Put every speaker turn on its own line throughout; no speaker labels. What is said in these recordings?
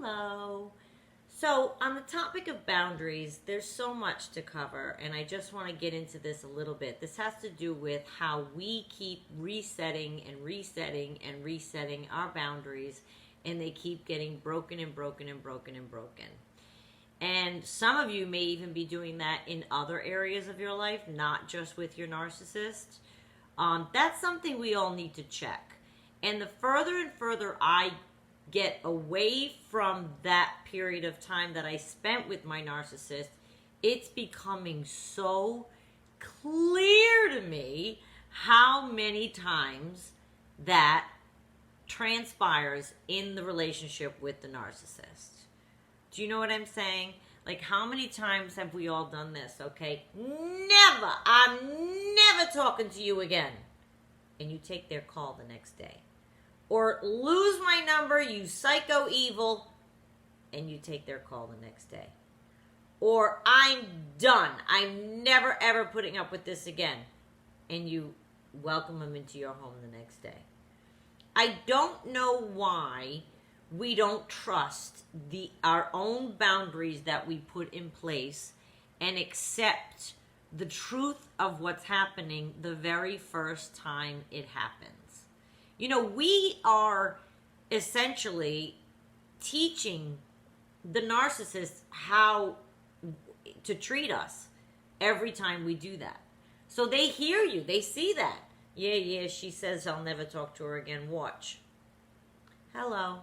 Hello. So, on the topic of boundaries, there's so much to cover, and I just want to get into this a little bit. This has to do with how we keep resetting and resetting and resetting our boundaries, and they keep getting broken and broken and broken and broken. And some of you may even be doing that in other areas of your life, not just with your narcissist. That's something we all need to check. And the further and further I get away from that period of time that I spent with my narcissist, it's becoming so clear to me how many times that transpires in the relationship with the narcissist. Do you know what I'm saying? Like, how many times have we all done this? Okay, never, I'm never talking to you again. And you take their call the next day. Or lose my number, you psycho evil, and you take their call the next day. Or I'm done. I'm never ever putting up with this again. And you welcome them into your home the next day. I don't know why we don't trust our own boundaries that we put in place and accept the truth of what's happening the very first time it happens. You know, we are essentially teaching the narcissist how to treat us every time we do that. So they hear you. They see that. Yeah, she says I'll never talk to her again. Watch. Hello.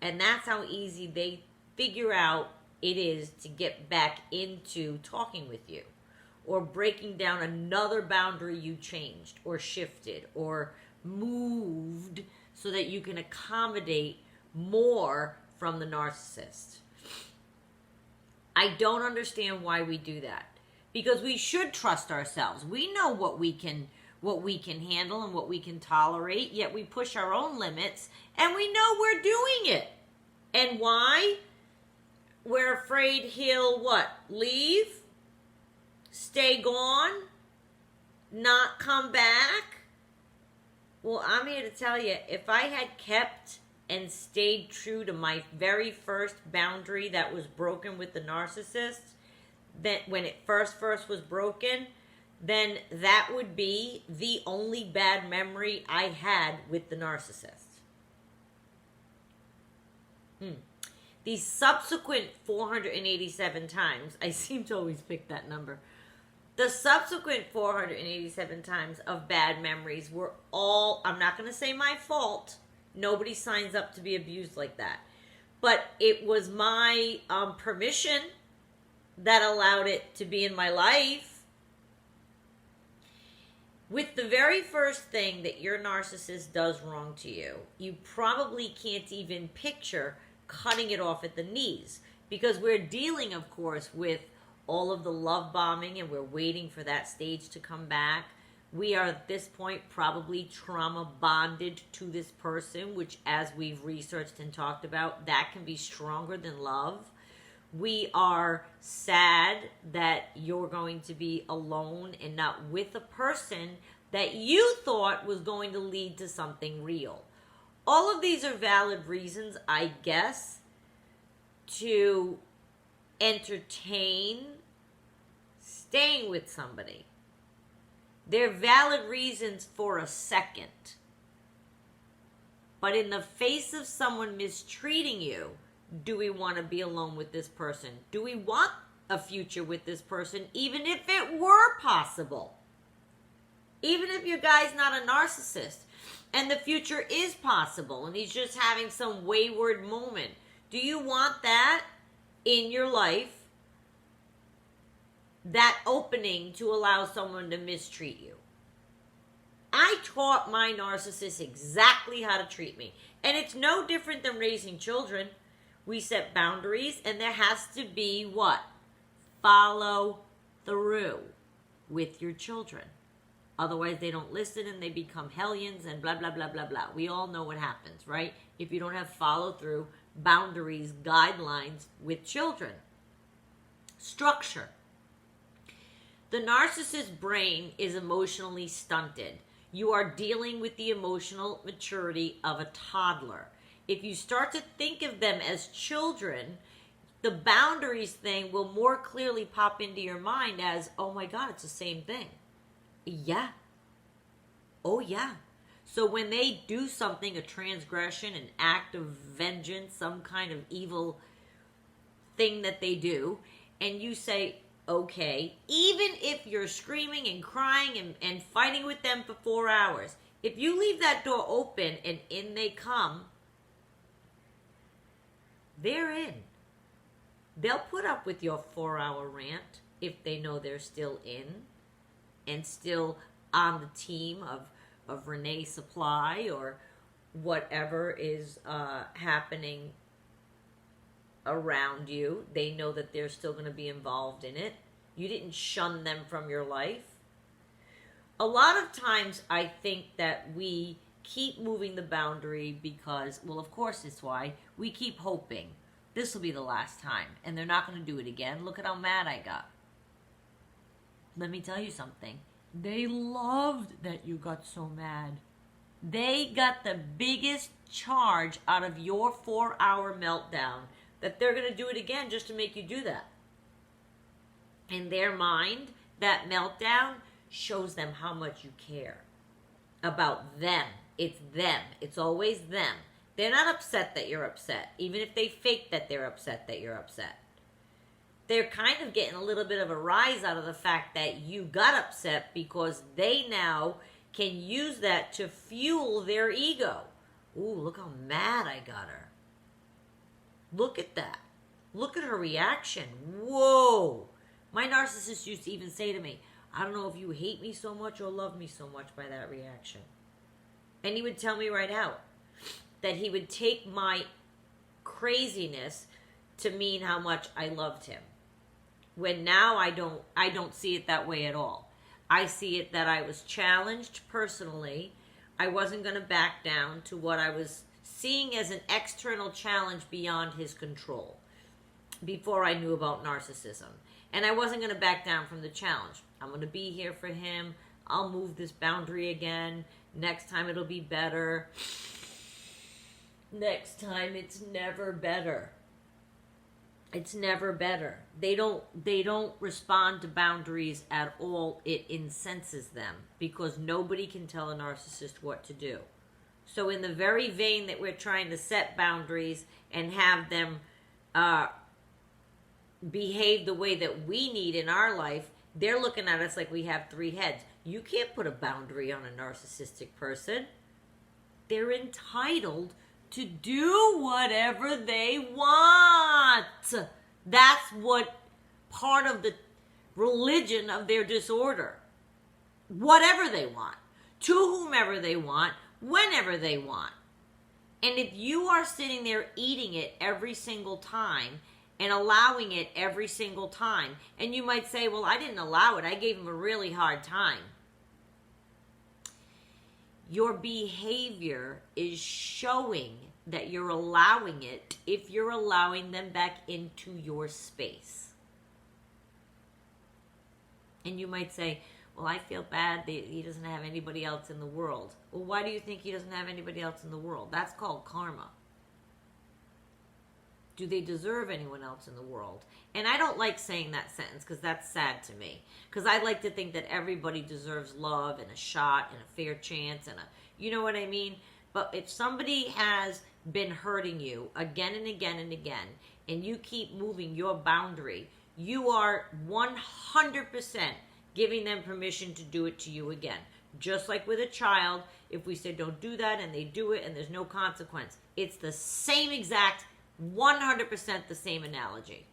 And that's how easy they figure out it is to get back into talking with you, or breaking down another boundary you changed or shifted or moved so that you can accommodate more from the narcissist. I don't understand why we do that, because we should trust ourselves. We know what we can handle and what we can tolerate, yet we push our own limits, and we know we're doing it. And why? We're afraid he'll what? Leave? Stay gone? Not come back? Well, I'm here to tell you, if I had kept and stayed true to my very first boundary that was broken with the narcissist, that when it first was broken, then that would be the only bad memory I had with the narcissist. These subsequent 487 times, I seem to always pick that number, the subsequent 487 times of bad memories were all, I'm not going to say my fault. Nobody signs up to be abused like that. But it was my permission that allowed it to be in my life. With the very first thing that your narcissist does wrong to you, you probably can't even picture cutting it off at the knees, because we're dealing, of course, with all of the love bombing, and we're waiting for that stage to come back. We are at this point probably trauma bonded to this person, which, as we've researched and talked about, that can be stronger than love. We are sad that you're going to be alone and not with a person that you thought was going to lead to something real. All of these are valid reasons, I guess, to entertain staying with somebody. They're valid reasons for a second. But in the face of someone mistreating you, do we want to be alone with this person? Do we want a future with this person, even if it were possible? Even if your guy's not a narcissist and the future is possible and he's just having some wayward moment, do you want that in your life? That opening to allow someone to mistreat you? I taught my narcissist exactly how to treat me. And it's no different than raising children. We set boundaries, and there has to be what? Follow through with your children. Otherwise, they don't listen and they become hellions and blah, blah, blah, blah, blah. We all know what happens, right? If you don't have follow through, boundaries, guidelines with children. Structure. The narcissist's brain is emotionally stunted. You are dealing with the emotional maturity of a toddler. if you start to think of them as children, the boundaries thing will more clearly pop into your mind as, oh my God, it's the same thing. Yeah. Oh yeah. So when they do something, a transgression, an act of vengeance, some kind of evil thing that they do, and you say, okay, even if you're screaming and crying and fighting with them for 4 hours, if you leave that door open and in they come, they're in. They'll put up with your 4-hour rant if they know they're still in and still on the team of Renee Supply or whatever is happening around you. They know that they're still going to be involved in it. You didn't shun them from your life. A lot of times I think that we keep moving the boundary because, well, of course it's why, we keep hoping this will be the last time and they're not going to do it again. Look at how mad I got. Let me tell you something. They loved that you got so mad. They got the biggest charge out of your 4-hour meltdown that they're going to do it again just to make you do that. In their mind, that meltdown shows them how much you care about them. It's them. It's always them. They're not upset that you're upset, even if they fake that they're upset that you're upset. They're kind of getting a little bit of a rise out of the fact that you got upset because they now can use that to fuel their ego. Ooh, look how mad I got her. Look at that. Look at her reaction. Whoa. My narcissist used to even say to me, I don't know if you hate me so much or love me so much by that reaction. And he would tell me right out that he would take my craziness to mean how much I loved him. When now I don't see it that way at all. I see it that I was challenged personally. I wasn't going to back down to what I was seeing as an external challenge beyond his control before I knew about narcissism. And I wasn't going to back down from the challenge. I'm going to be here for him. I'll move this boundary again. Next time it'll be better. Next time it's never better. It's never better. They don't respond to boundaries at all. It incenses them because nobody can tell a narcissist what to do. So in the very vein that we're trying to set boundaries and have them behave the way that we need in our life, they're looking at us like we have 3 heads. You can't put a boundary on a narcissistic person. They're entitled to do whatever they want. That's what part of the religion of their disorder. Whatever they want, to whomever they want, whenever they want. And if you are sitting there eating it every single time and allowing it every single time, and you might say, well, I didn't allow it. I gave him a really hard time. Your behavior is showing that you're allowing it if you're allowing them back into your space. And you might say, well, I feel bad that he doesn't have anybody else in the world. Well, why do you think he doesn't have anybody else in the world? That's called karma. Do they deserve anyone else in the world? And I don't like saying that sentence because that's sad to me. Because I like to think that everybody deserves love and a shot and a fair chance and you know what I mean? But if somebody has been hurting you again and again and again, and you keep moving your boundary, you are 100% giving them permission to do it to you again. Just like with a child, if we say don't do that and they do it and there's no consequence, it's the same exact 100% the same analogy.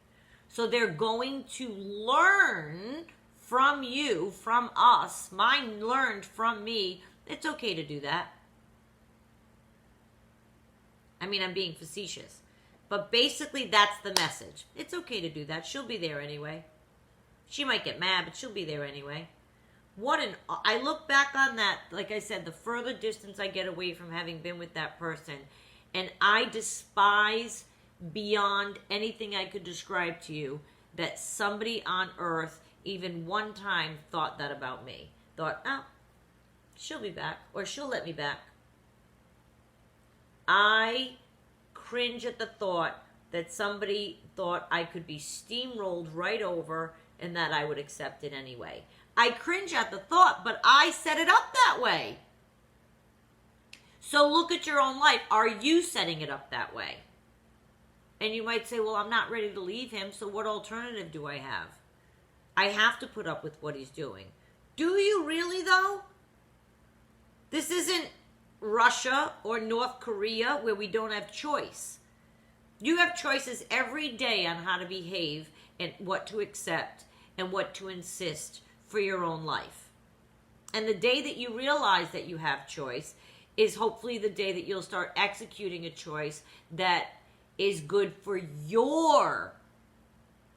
So they're going to learn from you, from us. Mine learned from me. It's okay to do that. I mean, I'm being facetious. But basically, that's the message. It's okay to do that. She'll be there anyway. She might get mad, but she'll be there anyway. I look back on that, like I said, the further distance I get away from having been with that person, and I despise beyond anything I could describe to you that somebody on earth even one time thought that about me. Thought, oh, she'll be back, or she'll let me back. I cringe at the thought that somebody thought I could be steamrolled right over and that I would accept it anyway. I cringe at the thought, but I set it up that way. So look at your own life. Are you setting it up that way? And you might say, well, I'm not ready to leave him, so what alternative do I have? I have to put up with what he's doing. Do you really, though? This isn't Russia or North Korea where we don't have choice. You have choices every day on how to behave and what to accept and what to insist for your own life. And the day that you realize that you have choice is hopefully the day that you'll start executing a choice that is good for your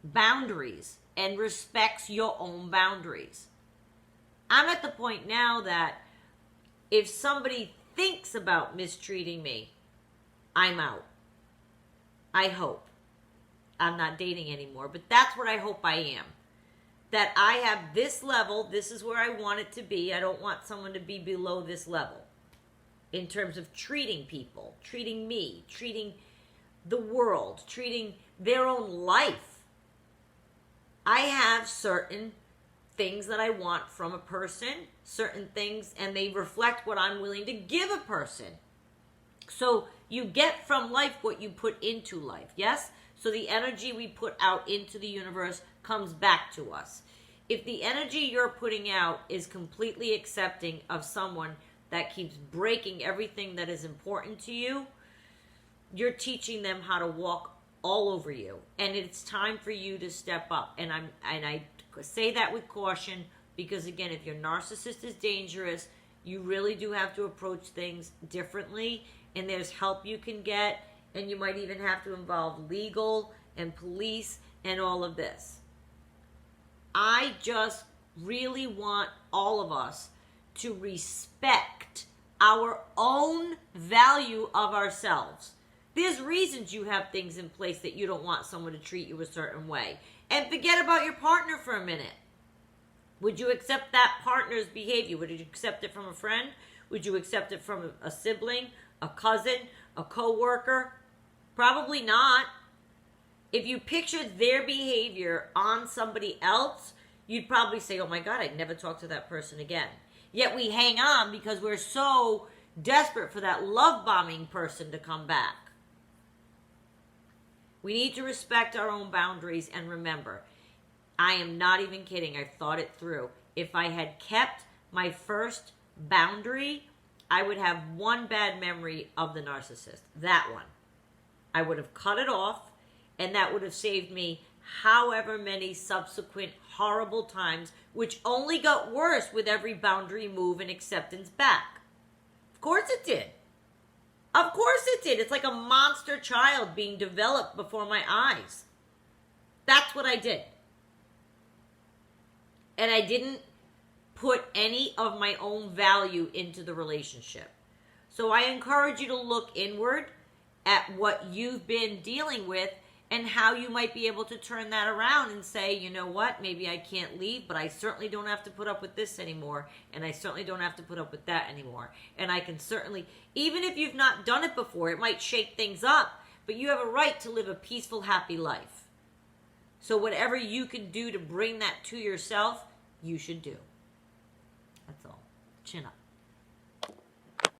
boundaries and respects your own boundaries. I'm at the point now that if somebody thinks about mistreating me, I'm out. I hope. I'm not dating anymore, but that's what I hope I am. That I have this level, this is where I want it to be. I don't want someone to be below this level in terms of treating people, treating me, treating the world, treating their own life. I have certain things that I want from a person, certain things, and they reflect what I'm willing to give a person. So you get from life what you put into life, yes? So the energy we put out into the universe comes back to us. If the energy you're putting out is completely accepting of someone that keeps breaking everything that is important to you, you're teaching them how to walk all over you. And it's time for you to step up. And I say that with caution because, again, if your narcissist is dangerous, you really do have to approach things differently. And there's help you can get. And you might even have to involve legal and police and all of this. I just really want all of us to respect our own value of ourselves. There's reasons you have things in place that you don't want someone to treat you a certain way. And forget about your partner for a minute. Would you accept that partner's behavior? Would you accept it from a friend? Would you accept it from a sibling, a cousin, a coworker? Probably not. If you pictured their behavior on somebody else, you'd probably say, oh my God, I'd never talk to that person again. Yet we hang on because we're so desperate for that love bombing person to come back. We need to respect our own boundaries and remember, I am not even kidding. I've thought it through. If I had kept my first boundary, I would have one bad memory of the narcissist. That one. I would have cut it off, and that would have saved me however many subsequent horrible times, which only got worse with every boundary move and acceptance back. Of course it did. Of course it did. It's like a monster child being developed before my eyes. That's what I did. And I didn't put any of my own value into the relationship. So I encourage you to look inward at what you've been dealing with and how you might be able to turn that around and say, you know what, maybe I can't leave, but I certainly don't have to put up with this anymore, and I certainly don't have to put up with that anymore. And I can certainly, even if you've not done it before, it might shake things up, but you have a right to live a peaceful, happy life. So whatever you can do to bring that to yourself, you should do. That's all. Chin up.